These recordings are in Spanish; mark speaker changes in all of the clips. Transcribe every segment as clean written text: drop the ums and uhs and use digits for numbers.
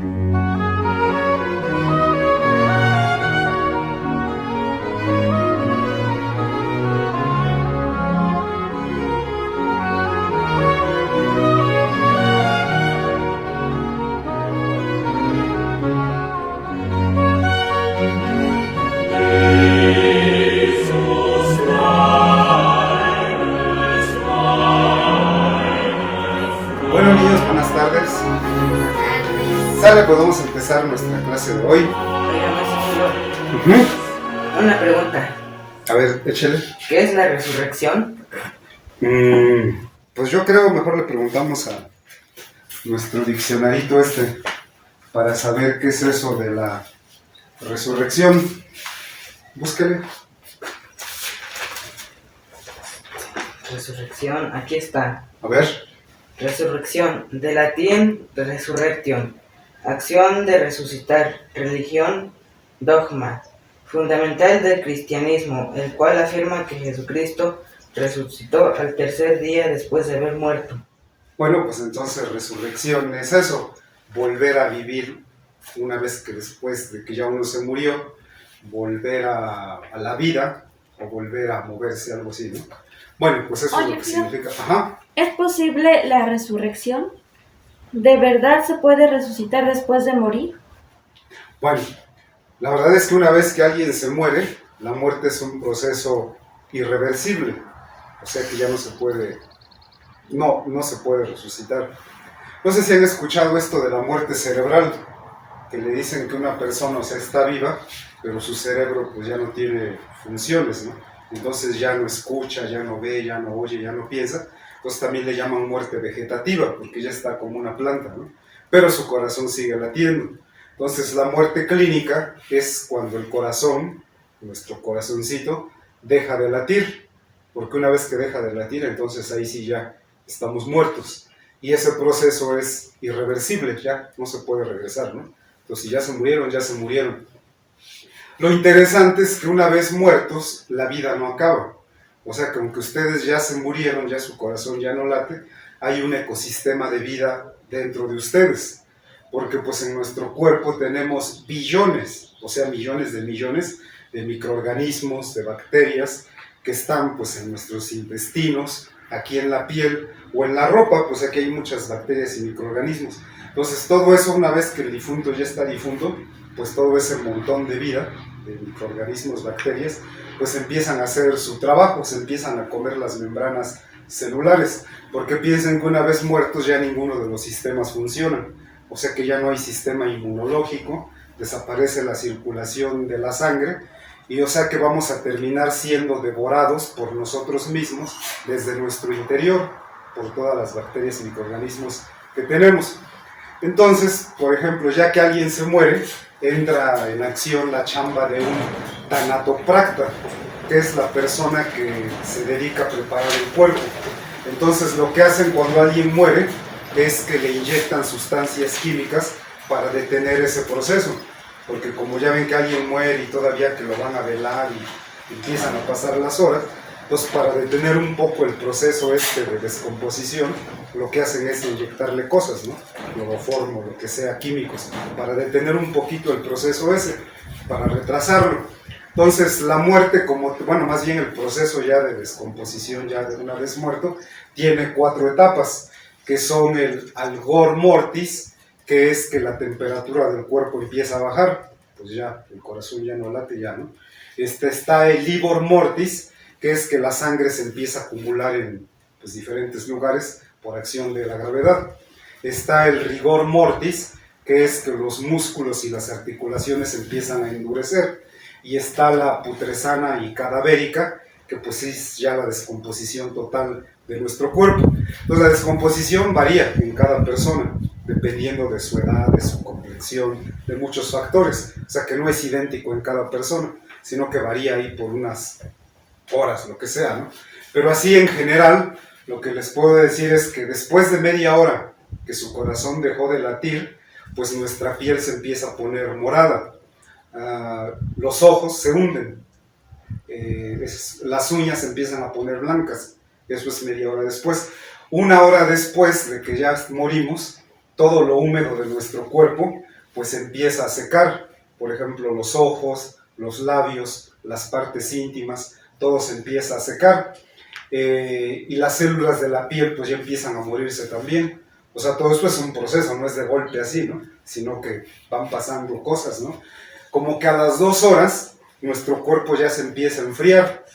Speaker 1: Bueno niños, buenas tardes. Sale, podemos empezar nuestra clase de hoy.
Speaker 2: Oiga, maestro, una pregunta.
Speaker 1: A ver, échale.
Speaker 2: ¿Qué es la resurrección?
Speaker 1: Pues yo creo mejor le preguntamos a nuestro diccionarito para saber qué es eso de la resurrección. Búsquele.
Speaker 2: Resurrección, aquí está.
Speaker 1: A ver.
Speaker 2: Resurrección, de latín resurrection, acción de resucitar, religión, dogma, fundamental del cristianismo, el cual afirma que Jesucristo resucitó al tercer día después de haber muerto.
Speaker 1: Bueno, pues entonces resurrección es eso, volver a vivir una vez que después de que ya uno se murió, volver a la vida o volver a moverse, algo así, ¿no? Bueno, pues eso es lo que significa. Ajá.
Speaker 3: ¿Es posible la resurrección? ¿De verdad se puede resucitar después de morir?
Speaker 1: Bueno, la verdad es que una vez que alguien se muere, la muerte es un proceso irreversible. O sea que ya no se puede resucitar. No sé si han escuchado esto de la muerte cerebral, que le dicen que una persona, o sea, está viva, pero su cerebro pues ya no tiene funciones, ¿no? Entonces ya no escucha, ya no ve, ya no oye, ya no piensa. Entonces también le llaman muerte vegetativa, porque ya está como una planta, ¿no? Pero su corazón sigue latiendo. Entonces la muerte clínica es cuando el corazón, nuestro corazoncito, deja de latir, porque una vez que deja de latir, entonces ahí sí ya estamos muertos. Y ese proceso es irreversible, ya no se puede regresar, ¿no? Entonces si ya se murieron, ya se murieron. Lo interesante es que una vez muertos, la vida no acaba. O sea que aunque ustedes ya se murieron, ya su corazón ya no late, hay un ecosistema de vida dentro de ustedes. Porque pues en nuestro cuerpo tenemos billones, o sea millones de microorganismos, de bacterias, que están pues en nuestros intestinos, aquí en la piel o en la ropa, pues aquí hay muchas bacterias y microorganismos. Entonces todo eso, una vez que el difunto ya está difunto, pues todo ese montón de vida, de microorganismos, bacterias, pues empiezan a hacer su trabajo, se empiezan a comer las membranas celulares, porque piensen que una vez muertos ya ninguno de los sistemas funciona, o sea que ya no hay sistema inmunológico, desaparece la circulación de la sangre, y o sea que vamos a terminar siendo devorados por nosotros mismos desde nuestro interior, por todas las bacterias y microorganismos que tenemos. Entonces, por ejemplo, ya que alguien se muere, entra en acción la chamba de un tanatopracta, que es la persona que se dedica a preparar el cuerpo. Entonces, lo que hacen cuando alguien muere es que le inyectan sustancias químicas para detener ese proceso, porque como ya ven que alguien muere y todavía que lo van a velar y empiezan a pasar las horas, entonces para detener un poco el proceso de descomposición, lo que hacen es inyectarle cosas, ¿no? Cloroformo, lo que sea, químicos, para detener un poquito el proceso para retrasarlo. Entonces la muerte, más bien el proceso ya de descomposición, ya de una vez muerto, tiene 4 etapas, que son el algor mortis, que es que la temperatura del cuerpo empieza a bajar, pues ya el corazón ya no late, ya, ¿no? Está el livor mortis, que es que la sangre se empieza a acumular en pues, diferentes lugares por acción de la gravedad. Está el rigor mortis, que es que los músculos y las articulaciones empiezan a endurecer. Y está la putresana y cadavérica, que pues es ya la descomposición total de nuestro cuerpo. Entonces la descomposición varía en cada persona, dependiendo de su edad, de su complexión, de muchos factores. O sea que no es idéntico en cada persona, sino que varía ahí por unas horas, lo que sea, ¿no? Pero así en general, lo que les puedo decir es que después de media hora que su corazón dejó de latir, pues nuestra piel se empieza a poner morada, los ojos se hunden, las uñas se empiezan a poner blancas, eso es media hora después. 1 hora después de que ya morimos, todo lo húmedo de nuestro cuerpo pues empieza a secar. Por ejemplo, los ojos, los labios, las partes íntimas, todo se empieza a secar. Y las células de la piel pues ya empiezan a morirse también. O sea, todo esto es un proceso, no es de golpe así, ¿no? Sino que van pasando cosas, ¿no? Como que a las 2 horas nuestro cuerpo ya se empieza a enfriar.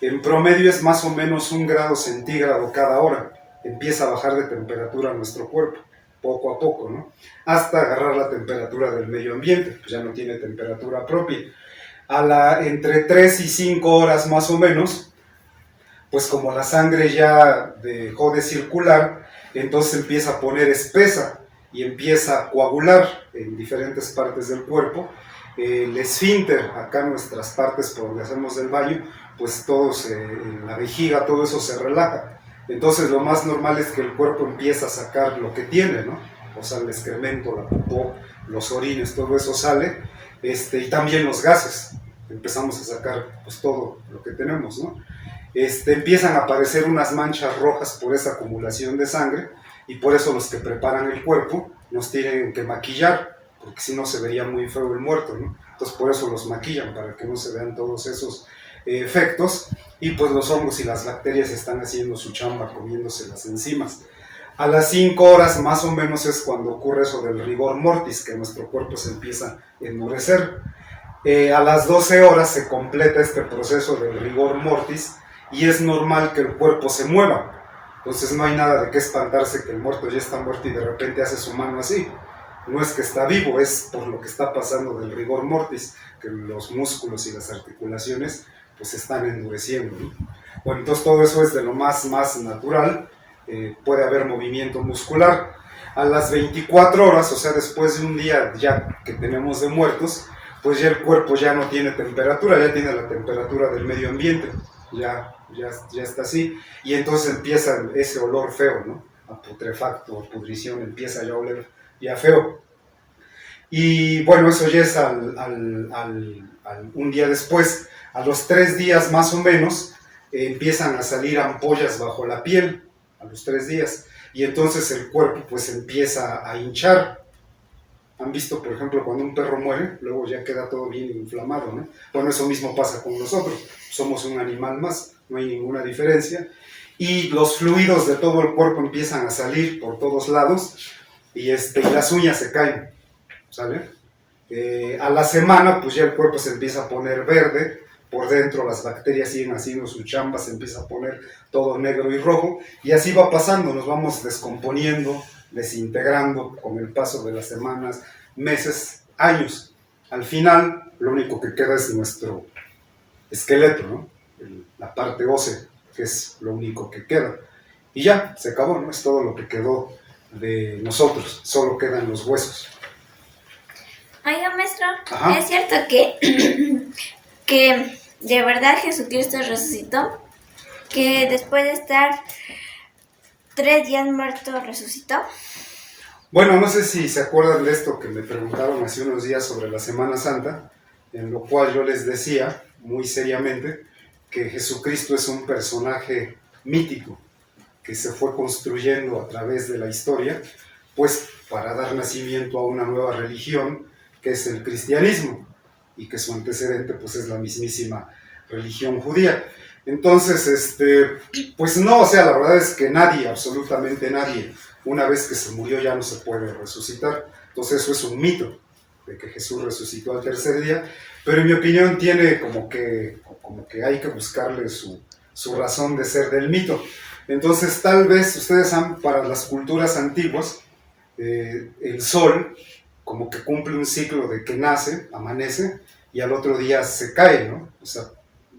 Speaker 1: En promedio es más o menos 1 grado centígrado cada hora. Empieza a bajar de temperatura nuestro cuerpo, poco a poco, ¿no? Hasta agarrar la temperatura del medio ambiente, pues ya no tiene temperatura propia. Entre 3 y 5 horas más o menos, pues como la sangre ya dejó de circular, entonces empieza a poner espesa y empieza a coagular en diferentes partes del cuerpo. El esfínter, acá en nuestras partes por donde hacemos el baño, pues la vejiga, todo eso se relaja. Entonces lo más normal es que el cuerpo empieza a sacar lo que tiene, ¿no? O sea, el excremento, la popó, los orines, todo eso sale, y también los gases. Empezamos a sacar pues todo lo que tenemos, ¿no? Empiezan a aparecer unas manchas rojas por esa acumulación de sangre, y por eso los que preparan el cuerpo nos tienen que maquillar, porque si no se vería muy feo el muerto, ¿no? Entonces por eso los maquillan, para que no se vean todos esos efectos, y pues los hongos y las bacterias están haciendo su chamba, comiéndose las enzimas. A las 5 horas más o menos es cuando ocurre eso del rigor mortis, que nuestro cuerpo se empieza a enmurecer. A las 12 horas se completa este proceso del rigor mortis, y es normal que el cuerpo se mueva. Entonces no hay nada de qué espantarse que el muerto ya está muerto y de repente hace su mano así. No es que está vivo, es por lo que está pasando del rigor mortis, que los músculos y las articulaciones pues se están endureciendo, ¿no? Bueno, entonces todo eso es de lo más natural. Puede haber movimiento muscular. A las 24 horas, o sea, después de un día ya que tenemos de muertos, pues ya el cuerpo ya no tiene temperatura, ya tiene la temperatura del medio ambiente, ya está así, y entonces empieza ese olor feo, ¿no? A putrefacto, a pudrición, empieza ya a oler ya feo. Y bueno, eso ya es un día después. A los 3 días más o menos empiezan a salir ampollas bajo la piel, a los 3 días, y entonces el cuerpo pues empieza a hinchar. ¿Han visto, por ejemplo, cuando un perro muere, luego ya queda todo bien inflamado, ¿no? Bueno, eso mismo pasa con nosotros, somos un animal más, no hay ninguna diferencia, y los fluidos de todo el cuerpo empiezan a salir por todos lados, y las uñas se caen, ¿sale? A la semana, pues ya el cuerpo se empieza a poner verde, por dentro las bacterias siguen haciendo su chamba, se empieza a poner todo negro y rojo, y así va pasando, nos vamos descomponiendo, desintegrando con el paso de las semanas, meses, años. Al final, lo único que queda es nuestro esqueleto, ¿no? La parte ósea, que es lo único que queda. Y ya, se acabó, ¿no? Es todo lo que quedó de nosotros, solo quedan los huesos.
Speaker 4: Oiga, maestro,
Speaker 1: Ajá.
Speaker 4: ¿es cierto que de verdad Jesucristo resucitó? Que después de estar 3 días muerto, resucitó.
Speaker 1: Bueno, no sé si se acuerdan de esto que me preguntaron hace unos días sobre la Semana Santa, en lo cual yo les decía, muy seriamente, que Jesucristo es un personaje mítico, que se fue construyendo a través de la historia, pues para dar nacimiento a una nueva religión, que es el cristianismo, y que su antecedente pues es la mismísima religión judía. Entonces, pues no, o sea, la verdad es que nadie, absolutamente nadie, una vez que se murió ya no se puede resucitar. Entonces eso es un mito, de que Jesús resucitó al 3er día, pero en mi opinión tiene como que hay que buscarle su razón de ser del mito. Entonces tal vez ustedes han, para las culturas antiguas, el sol como que cumple un ciclo de que nace, amanece, y al otro día se cae, ¿no? O sea,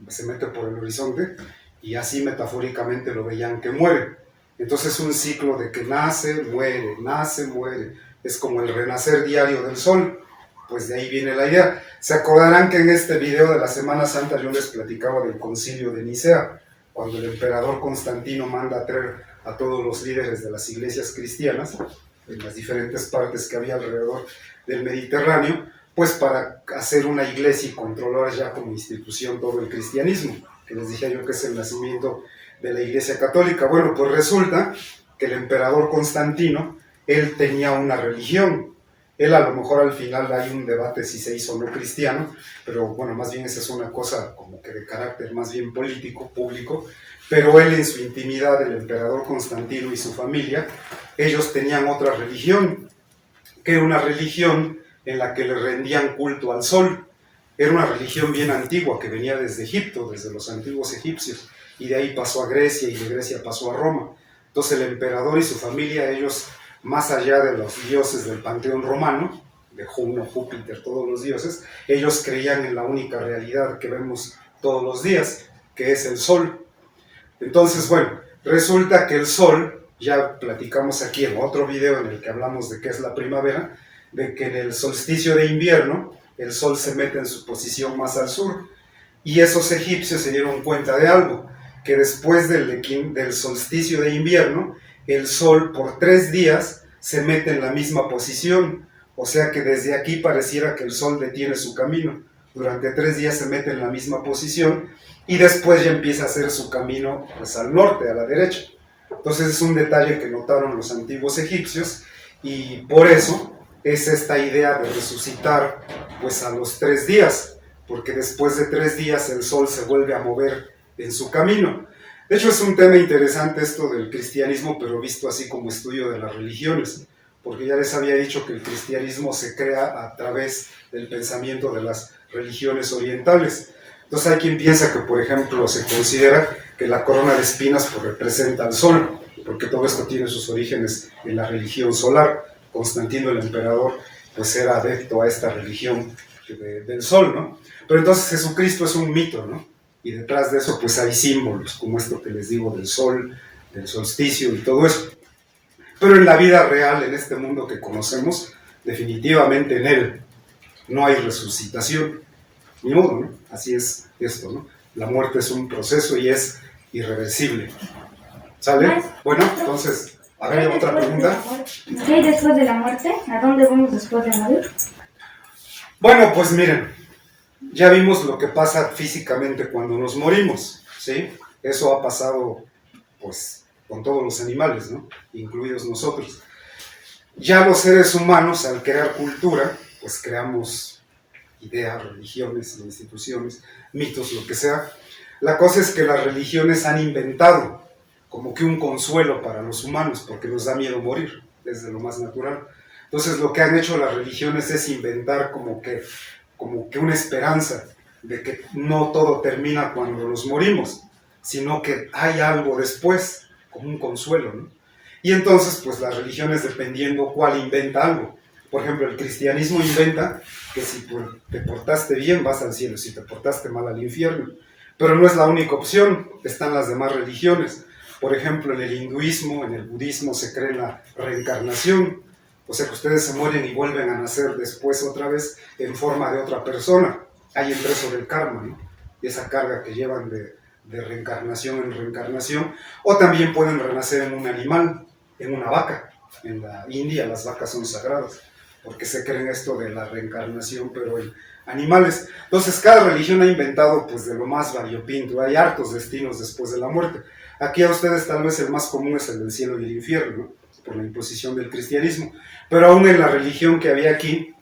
Speaker 1: se mete por el horizonte, y así metafóricamente lo veían que muere. Entonces es un ciclo de que nace, muere, es como el renacer diario del sol. Pues de ahí viene la idea. Se acordarán que en este video de la Semana Santa yo les platicaba del concilio de Nicea, cuando el emperador Constantino manda a traer a todos los líderes de las iglesias cristianas, en las diferentes partes que había alrededor del Mediterráneo, pues para hacer una iglesia y controlar ya como institución todo el cristianismo, que les dije yo que es el nacimiento de la Iglesia Católica. Bueno, pues resulta que el emperador Constantino él tenía una religión. Él a lo mejor al final hay un debate si se hizo o no cristiano, pero bueno, más bien esa es una cosa como que de carácter más bien político, público, pero él en su intimidad, el emperador Constantino y su familia, ellos tenían otra religión, que era una religión en la que le rendían culto al sol. Era una religión bien antigua que venía desde Egipto, desde los antiguos egipcios, y de ahí pasó a Grecia y de Grecia pasó a Roma. Entonces el emperador y su familia, ellos, más allá de los dioses del panteón romano, de Juno, Júpiter, todos los dioses, ellos creían en la única realidad que vemos todos los días, que es el sol. Entonces, bueno, resulta que el sol, ya platicamos aquí en otro video en el que hablamos de qué es la primavera, de que en el solsticio de invierno el sol se mete en su posición más al sur, y esos egipcios se dieron cuenta de algo, que después del solsticio de invierno, el sol por 3 días se mete en la misma posición, o sea que desde aquí pareciera que el sol detiene su camino, durante 3 días se mete en la misma posición, y después ya empieza a hacer su camino pues, al norte, a la derecha. Entonces es un detalle que notaron los antiguos egipcios, y por eso es esta idea de resucitar pues a los 3 días, porque después de 3 días el sol se vuelve a mover en su camino. De hecho es un tema interesante esto del cristianismo, pero visto así como estudio de las religiones, porque ya les había dicho que el cristianismo se crea a través del pensamiento de las religiones orientales. Entonces hay quien piensa que, por ejemplo, se considera que la corona de espinas pues, representa al sol, porque todo esto tiene sus orígenes en la religión solar. Constantino el emperador pues era adepto a esta religión del sol, ¿no? Pero entonces Jesucristo es un mito, ¿no? Y detrás de eso pues hay símbolos, como esto que les digo del sol, del solsticio y todo eso. Pero en la vida real, en este mundo que conocemos, definitivamente en él no hay resucitación. Ni modo, ¿no? Así es esto, ¿no? La muerte es un proceso y es irreversible. ¿Sale? Bueno, entonces... A ver, otra pregunta.
Speaker 3: ¿Qué hay después de la muerte? ¿A dónde vamos después de morir?
Speaker 1: Bueno, pues miren, ya vimos lo que pasa físicamente cuando nos morimos, ¿sí? Eso ha pasado, pues, con todos los animales, ¿no? Incluidos nosotros. Ya los seres humanos, al crear cultura, pues creamos ideas, religiones, instituciones, mitos, lo que sea. La cosa es que las religiones han inventado como que un consuelo para los humanos, porque nos da miedo morir, desde lo más natural. Entonces lo que han hecho las religiones es inventar como que una esperanza de que no todo termina cuando nos morimos, sino que hay algo después, como un consuelo, ¿no? Y entonces, pues las religiones, dependiendo cuál inventa algo. Por ejemplo, el cristianismo inventa que si te portaste bien vas al cielo, si te portaste mal al infierno. Pero no es la única opción, están las demás religiones. Por ejemplo, en el hinduismo, en el budismo se cree en la reencarnación, o sea que ustedes se mueren y vuelven a nacer después otra vez en forma de otra persona. Hay el peso del karma, ¿no? Y esa carga que llevan de reencarnación en reencarnación, o también pueden renacer en un animal, en una vaca. En la India las vacas son sagradas, porque se cree en esto de la reencarnación, pero en animales. Entonces cada religión ha inventado pues de lo más variopinto, hay hartos destinos después de la muerte. Aquí a ustedes tal vez el más común es el del cielo y el infierno, ¿no? Por la imposición del cristianismo, pero aún en la religión que había aquí,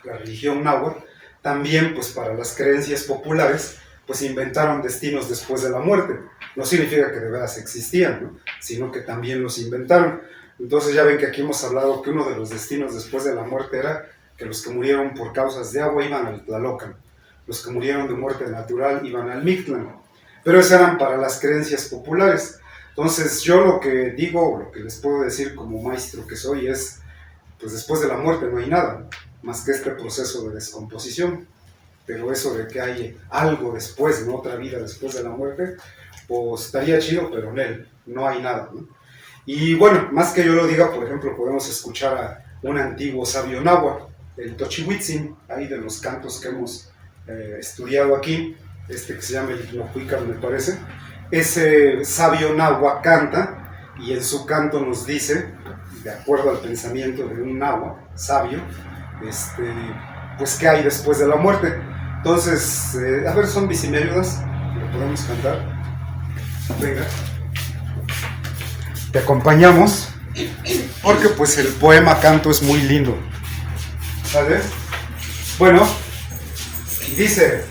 Speaker 1: la religión náhuatl, también pues para las creencias populares, pues inventaron destinos después de la muerte. No significa que de veras existían, ¿no? Sino que también los inventaron. Entonces ya ven que aquí hemos hablado que uno de los destinos después de la muerte era que los que murieron por causas de agua iban al Tlalocan, los que murieron de muerte natural iban al Mictlán. Pero esas eran para las creencias populares. Entonces yo lo que digo, lo que les puedo decir como maestro que soy es, pues después de la muerte no hay nada, más que este proceso de descomposición. Pero eso de que hay algo después, ¿no? Otra vida después de la muerte, pues estaría chido, pero en él no hay nada, ¿no? Y bueno, más que yo lo diga, por ejemplo, podemos escuchar a un antiguo sabio náhuatl, el Tochihuitzin, ahí de los cantos que hemos estudiado aquí, que se llama el Icnocuican, me parece. Ese sabio náhuatl canta, y en su canto nos dice, de acuerdo al pensamiento de un náhuatl sabio, pues qué hay después de la muerte. Entonces, a ver, son ¿me ayudas? ¿Lo podemos cantar? Venga. Te acompañamos. porque pues el poema canto es muy lindo, ¿sabes? Bueno, dice: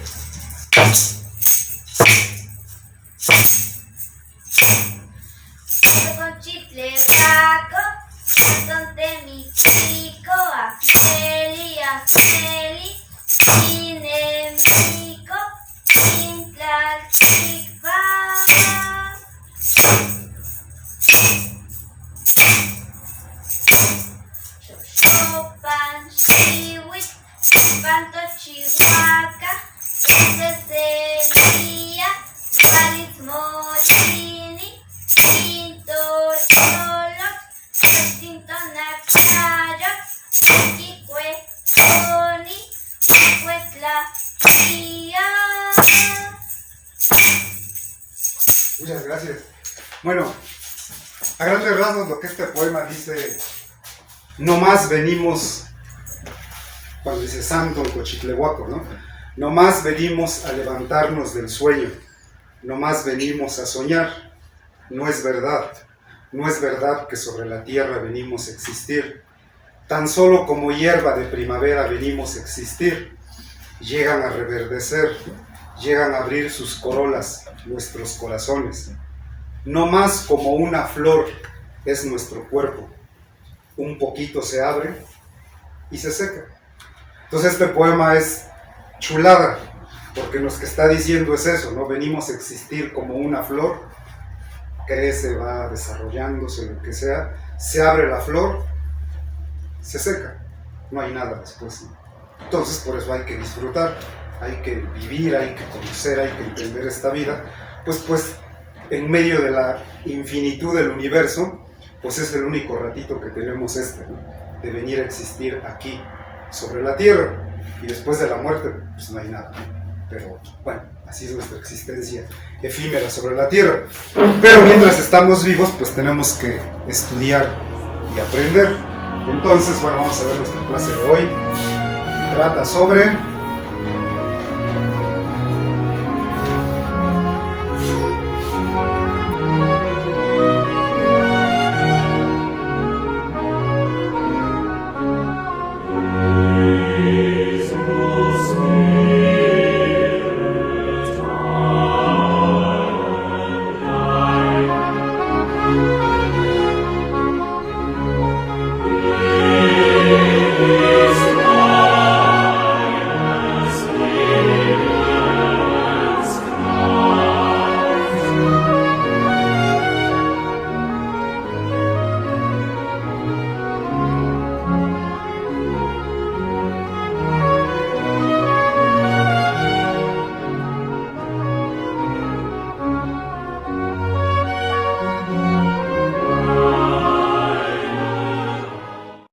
Speaker 4: con chicle blanco, donde mi chico, afeli, inemigo, intlalchipa. Chopan, chihuit, panto, chihuaca, cesería, valis, molini, pintor, cholo, distinto, nacayo, chiquicue, toni, chicuetla, tía.
Speaker 1: Muchas gracias. Bueno, a grandes rasgos lo que este poema dice: no más venimos, cuando dice santo en Cochitlehuaco, ¿no? No más venimos a levantarnos del sueño, no más venimos a soñar. No es verdad que sobre la tierra venimos a existir. Tan solo como hierba de primavera venimos a existir. Llegan a reverdecer, llegan a abrir sus corolas nuestros corazones. No más como una flor es nuestro cuerpo. Un poquito se abre y se seca. Entonces este poema es chulada, porque lo que está diciendo es eso, ¿no? Venimos a existir como una flor, crece, va desarrollándose, lo que sea, se abre la flor, se seca, no hay nada después, ¿no? Entonces por eso hay que disfrutar, hay que vivir, hay que conocer, hay que entender esta vida, pues en medio de la infinitud del universo, pues es el único ratito que tenemos ¿no? De venir a existir aquí, sobre la tierra, y después de la muerte, pues no hay nada, pero bueno, así es nuestra existencia efímera sobre la tierra, pero mientras estamos vivos, pues tenemos que estudiar y aprender. Entonces, bueno, vamos a ver nuestra clase de hoy, trata sobre